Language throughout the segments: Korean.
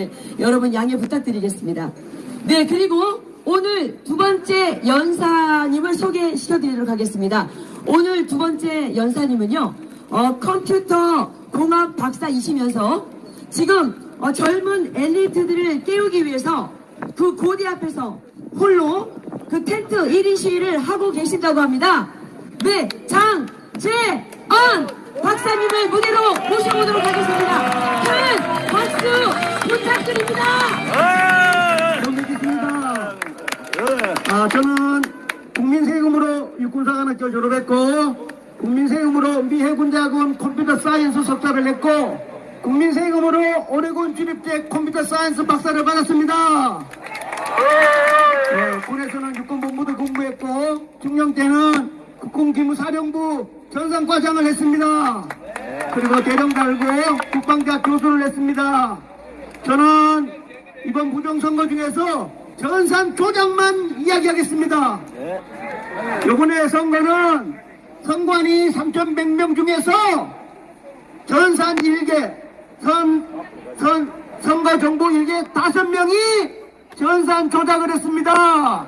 네, 여러분 양해 부탁드리겠습니다. 네, 그리고 오늘 두 번째 연사님을 소개시켜드리도록 하겠습니다. 오늘 두 번째 연사님은요, 컴퓨터 공학 박사이시면서 지금 젊은 엘리트들을 깨우기 위해서 그 고대 앞에서 홀로 그 텐트 1인 시위를 하고 계신다고 합니다. 네, 장재언 박사님을 무대로 모셔보도록 하겠습니다. 큰 박수 부탁드립니다. 정리겠습니다. 저는 국민세금으로 육군사관학교 졸업했고, 국민세금으로 미해군대학원 컴퓨터 사이언스 석사를 했고, 국민세금으로 오레곤 주립대 컴퓨터 사이언스 박사를 받았습니다. 군에서는 육군본부도 공부했고, 중령 때는 국군기무사령부 전상과장을 했습니다. 그리고 대령 달고 국방대학 교수를 했습니다. 저는 이번 부정선거 중에서 전산 조작만 이야기하겠습니다. 이번에 선거는 선관위 3,100명 중에서 전산 일개, 선거 정보 일개 5명이 전산 조작을 했습니다.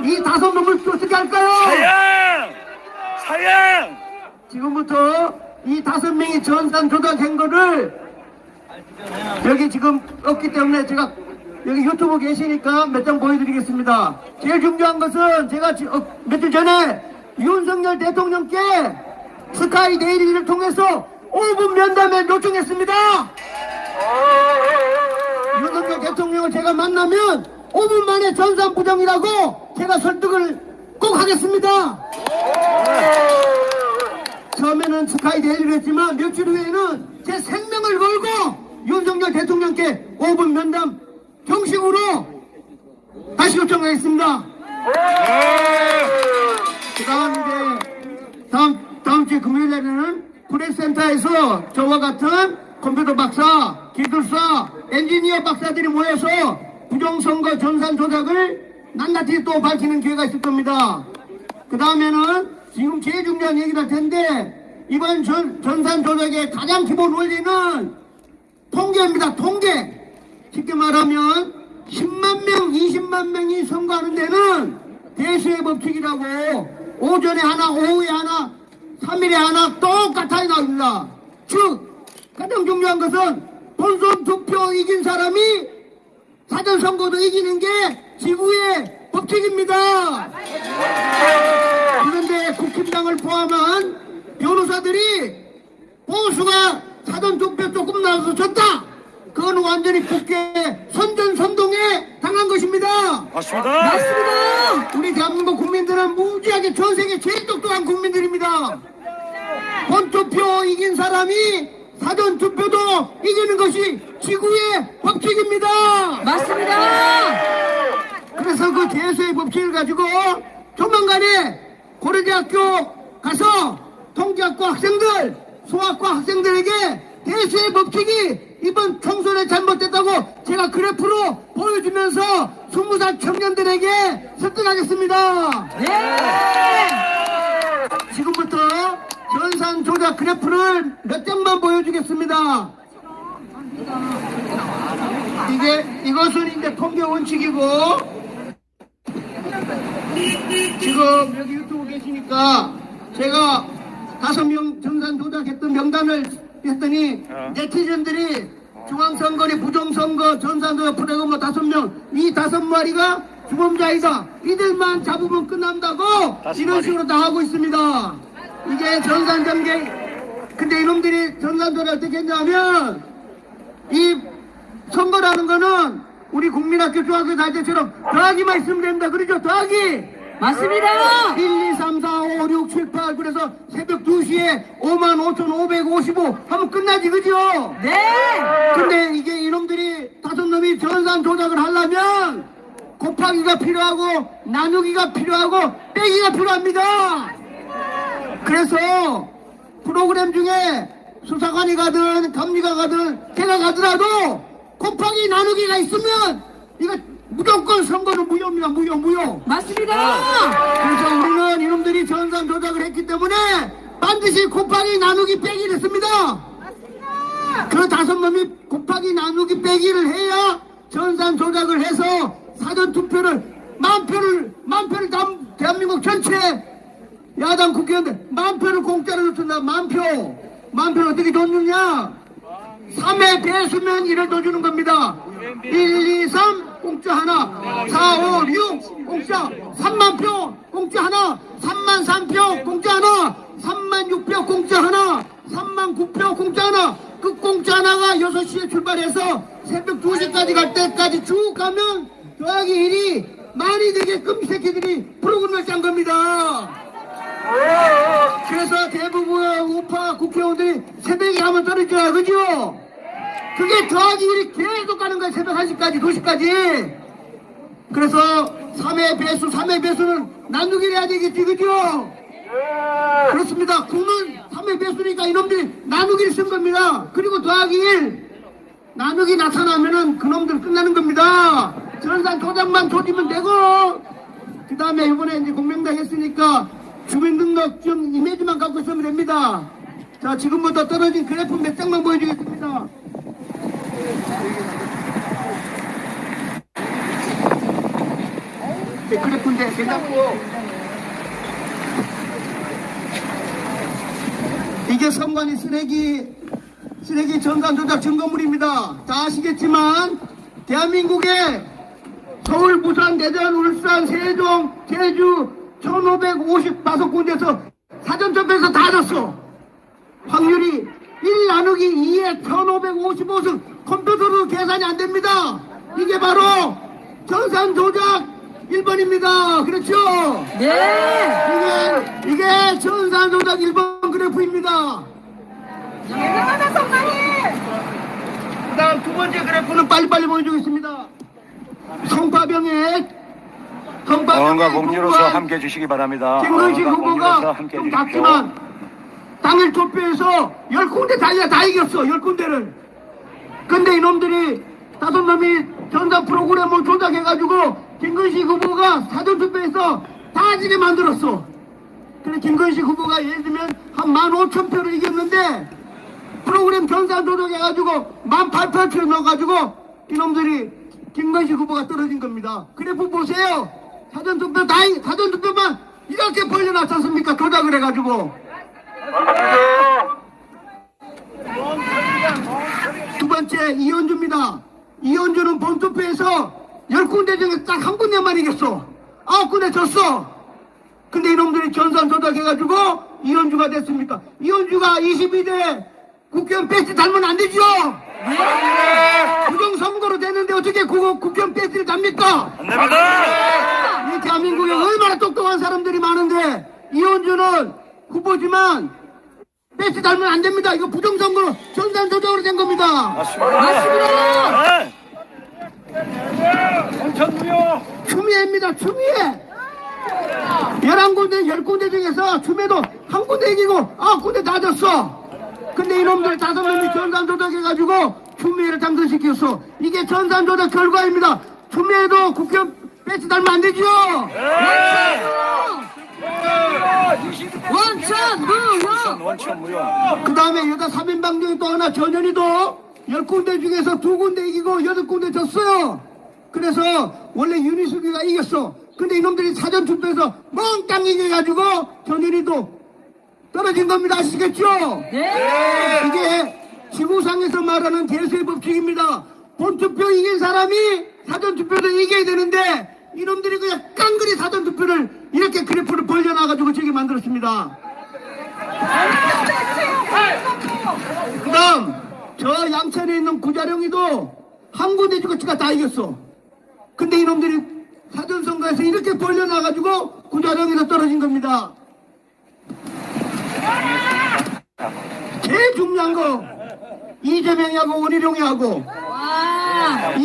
이 5놈을 어떻게 할까요? 사양! 지금부터 이 5명이 전산 조작한 거를 여기 지금 없기 때문에 제가 여기 유튜브 계시니까 몇 장 보여드리겠습니다. 제일 중요한 것은 제가 며칠 전에 윤석열 대통령께 스카이 데일리를 통해서 5분 면담에 요청했습니다. 윤석열 대통령을 제가 만나면 5분 만에 전산 부정이라고 제가 설득을 꼭 하겠습니다. 처음에는 스카이 데일리를 했지만 며칠 후에는 제 생명을 걸고 윤석열 대통령께 5분 면담 정식으로 다시 요청하겠습니다. 그 다음 주 금요일에는 프레스센터에서 저와 같은 컴퓨터 박사, 기술사, 엔지니어 박사들이 모여서 부정선거 전산 조작을 낱낱이 또 밝히는 기회가 있을 겁니다. 그 다음에는 지금 제일 중요한 얘기를 할 텐데, 이번 전산 조작의 가장 기본 원리는 통계입니다. 통계. 쉽게 말하면 10만 명, 20만 명이 선거하는 데는 대수의 법칙이라고 오전에 하나, 오후에 하나, 3일에 하나 똑같이 나옵니다. 즉, 가장 중요한 것은 본선 투표 이긴 사람이 사전선거도 이기는 게 지구의 법칙입니다. 그런데 국힘당을 포함한 변호사들이 보수가 사전투표 조금 나와서 졌다. 그건 완전히 국회 선전선동에 당한 것입니다. 맞습니다. 맞습니다. 우리 대한민국 국민들은 무지하게 전 세계 제일 똑똑한 국민들입니다. 본투표 이긴 사람이 사전투표도 이기는 것이 지구의 법칙입니다. 맞습니다. 그래서 그 대수의 법칙을 가지고 조만간에 고려대학교 가서 통계학과 학생들, 수학과 학생들에게 대수의 법칙이 이번 총선에 잘못됐다고 제가 그래프로 보여주면서 20살 청년들에게 설득하겠습니다. 네. 지금부터 전산 조작 그래프를 몇 장만 보여주겠습니다. 이것은 이제 통계 원칙이고, 지금 여기 유튜브 계시니까 제가 5명 전산 조작했던 명단을 했더니 네티즌들이 중앙선거리 부정선거 전산조작 프로그램 5명, 이 5마리가 주범자이다, 이들만 잡으면 끝난다고 이런 식으로 나가고 있습니다. 이게 전산전개. 근데 이놈들이 전산조작 어떻게 했냐면, 이 선거라는 거는 우리 국민학교 중학교 다닐 때처럼 더하기만 있으면 됩니다. 그러죠? 더하기. 맞습니다. 1, 2, 3, 4, 5, 6, 7, 8. 그래서 새벽 2시에 55,555 하면 끝나지, 그죠? 네. 근데 이게 이놈들이 5놈이 전산 조작을 하려면 곱하기가 필요하고 나누기가 필요하고 빼기가 필요합니다. 그래서 프로그램 중에 수사관이 가든 감리가 가든 제가 가더라도 곱하기 나누기가 있으면 이거 무조건 선거는 무효입니다. 무효. 맞습니다. 그래서 우리는 이놈들이 전산 조작을 했기 때문에 반드시 곱하기 나누기 빼기를 했습니다. 그 5놈이 곱하기 나누기 빼기를 해야 전산 조작을 해서 사전투표를 만 표를 대한민국 전체 야당 국회의원들 만 표를 공짜로 줬습니다. 만 표를 어떻게 줬느냐? 3의 배수면 1을 더 주는 겁니다. 1, 2, 3 공짜 하나, 4, 5, 6 공짜, 3만 표 공짜 하나, 3만 3표 공짜 하나, 3만 6표 공짜 하나, 3만 9표 공짜 하나. 그 공짜 하나가 6시에 출발해서 새벽 2시까지 갈 때까지 쭉 가면 더하기 1이 많이 되게끔 이 새끼들이 프로그램을 짠 겁니다. 그래서 대부분의 우파 국회의원들이 새벽에 하면 떨어져요. 그죠? 그게 더하기 1이 계속 가는 거야. 새벽 1시까지 2시까지. 그래서 3의 배수는 나누기를 해야 되겠지. 그죠? 그렇습니다. 국은 3의 배수니까 이놈들이 나누기를 쓴 겁니다. 그리고 더하기 1 나누기 나타나면은 그놈들 끝나는 겁니다. 전산 조작만 조지면 되고, 그 다음에 이번에 이제 공명당 했으니까 주민등록증 이미지만 갖고 있으면 됩니다. 자, 지금부터 떨어진 그래프 몇 장만 보여주겠습니다. 네, 그래프인데 괜찮고, 이게 선관위 쓰레기 전산 조작 증거물입니다. 다 아시겠지만 대한민국에 서울, 부산, 대전, 울산, 세종, 제주 1555군데서 사전투표에서 다 졌어. 확률이 1 나누기 2에 1555승. 컴퓨터로 계산이 안 됩니다. 이게 바로 전산 조작 1번입니다. 그렇죠? 네. 이게 전산 조작 1번 그래프입니다. 대단하다, 성관이. 그 다음 두 번째 그래프는 빨리빨리 보여주겠습니다. 성파병의 언론과 공지로서 함께 해주시기 바랍니다. 김근식 후보가 함께 좀 해주십시오. 작지만 당일 투표에서 10군데 다 이겼어. 10군데를. 근데 이놈들이 5놈이 전산 프로그램을 조작해가지고 김근식 후보가 사전투표에서 다 지게 만들었어. 그래 김근식 후보가 예를 들면 한 15,000표를 이겼는데 프로그램 전산 조작해가지고 18,000표 넣어가지고 이놈들이 김근식 후보가 떨어진 겁니다. 그래프 보세요. 사전투표만 이렇게 벌려놨지 않습니까? 조작을 해가지고. 두 번째 이현주입니다. 이현주는 본투표에서 10군데 중에 딱 한 군데만 이겼어. 9군데 졌어. 근데 이놈들이 전산 조작해가지고 이현주가 됐습니까? 이현주가 22대 국회의원 배지 달면 안 되죠? 부정선거로 되는데 어떻게 국회의원 배지를 답니까? 안 됩니다. 이 대한민국에 얼마나 똑똑한 사람들이 많은데 이현주는 후보지만 배지 달면 안 됩니다. 이거 부정선거로 전산 조작으로 된 겁니다. 맞습니다. 네. 원천무효. 추미애입니다. 추미애. 11군데 10군데 중에서 추미애도 한 군데 이기고 9군데 다 졌어. 근데 이놈들 5명이 전산 조작해가지고 추미애를 당선시켰어. 이게 전산 조작 결과입니다. 추미애도 국회의원 배치 달면 안 되죠? 원천무효. 그 다음에 여자 3인방 중에 또 하나 전현희도 10군데 중에서 2군데 이기고 8군데 졌어요. 그래서 원래 윤희숙이가 이겼어. 근데 이놈들이 사전투표에서 멍땅 이겨가지고 전현희도 떨어진 겁니다. 아시겠죠? 네. 이게 지구상에서 말하는 대수의 법칙입니다. 본투표 이긴 사람이 사전투표도 이겨야 되는데 이놈들이 그냥 깡그리 사전투표를 이렇게 그래프를 벌려놔가지고 저기 만들었습니다. 그 다음 저 양천에 있는 구자령이도 한 군데 주고 지가 다 이겼어. 근데 이놈들이 사전선거에서 이렇게 벌려놔가지고 구자령이도 떨어진 겁니다. 제일 중요한 거 이재명이하고 원희룡이하고 와.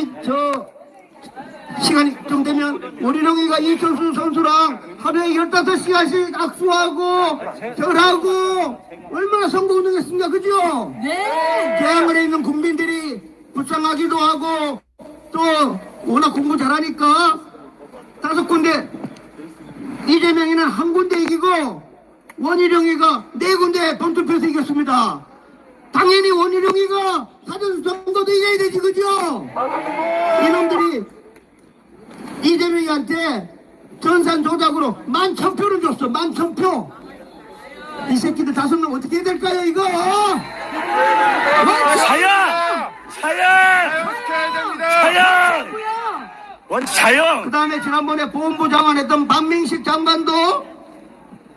시간이 좀 되면 원희룡이가 이철수 선수랑 하루에 15시간씩 악수하고 절하고 얼마나 선거운동했습니까? 그죠? 네. 대학원에 있는 국민들이 불쌍하기도 하고 또 워낙 공부 잘하니까 5군데 이재명이는 한 군데 이기고 원희룡이가 4군데 본투표에서 이겼습니다. 당연히 원희룡이가 사전선거도 이겨야 되지, 그죠? 이놈들이 이재명이한테 전산 조작으로 11,000표를 줬어. 11,000표. 이 새끼들 5명 어떻게 해야 될까요, 이거? 사양! 사양! 사양! 그 다음에 지난번에 보훈부 장관했던 박명식 장관도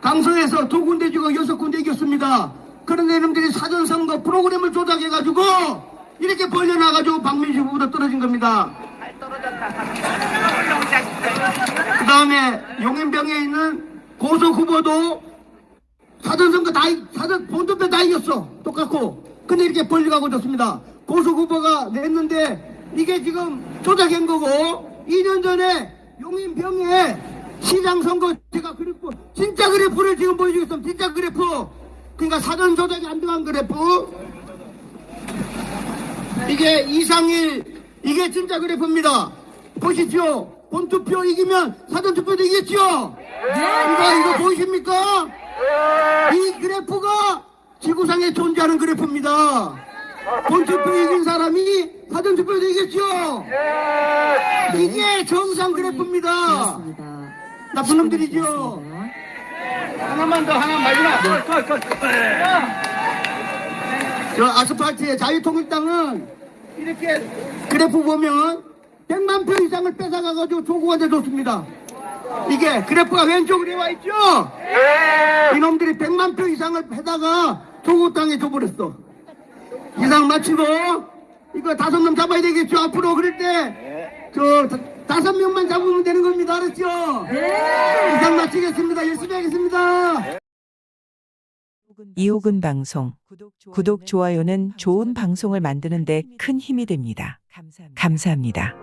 강서에서 2군데 주고 6군데 이겼습니다. 그런데 이놈들이 사전선거 프로그램을 조작해가지고 이렇게 벌려놔가지고 박명식 후보도 떨어진 겁니다. 그 다음에 용인병에 있는 고소 후보도 사전선거 본투표 다 이겼어. 똑같고. 근데 이렇게 벌려가고 졌습니다. 고소 후보가 냈는데 이게 지금 조작한 거고, 2년 전에 용인병에 시장 선거 제가 그래프, 진짜 그래프를 지금 보여주겠습니다. 진짜 그래프. 그러니까 사전 조작이 안 들어간 그래프. 이게 이상일, 이게 진짜 그래프입니다. 보십시오. 본투표 이기면 사전투표도 이겼죠? 이거 보이십니까? 이 그래프가 지구상에 존재하는 그래프입니다. 본투표 이긴 사람이 사전투표도 이겼죠? 이게 정상 그래프입니다. 맞습니다. 나쁜 놈들이죠? 하나만 더, 하나 마지막. 저 아스팔트의 자유통일당은 이렇게 그래프 보면 100만 표 이상을 뺏어가가지고 조국한테 줬습니다. 이게 그래프가 왼쪽으로 와 있죠? 이놈들이 100만 표 이상을 해다가 조국 땅에 줘버렸어. 이상 마치고 이거 5명 잡아야 되겠죠? 앞으로 그럴 때 저 5명만 잡으면 되는 겁니다. 알았죠? 이상 마치겠습니다. 열심히 하겠습니다. 이호근 방송 구독, 좋아요는 좋은 방송을 만드는 데 큰 힘이 됩니다. 감사합니다.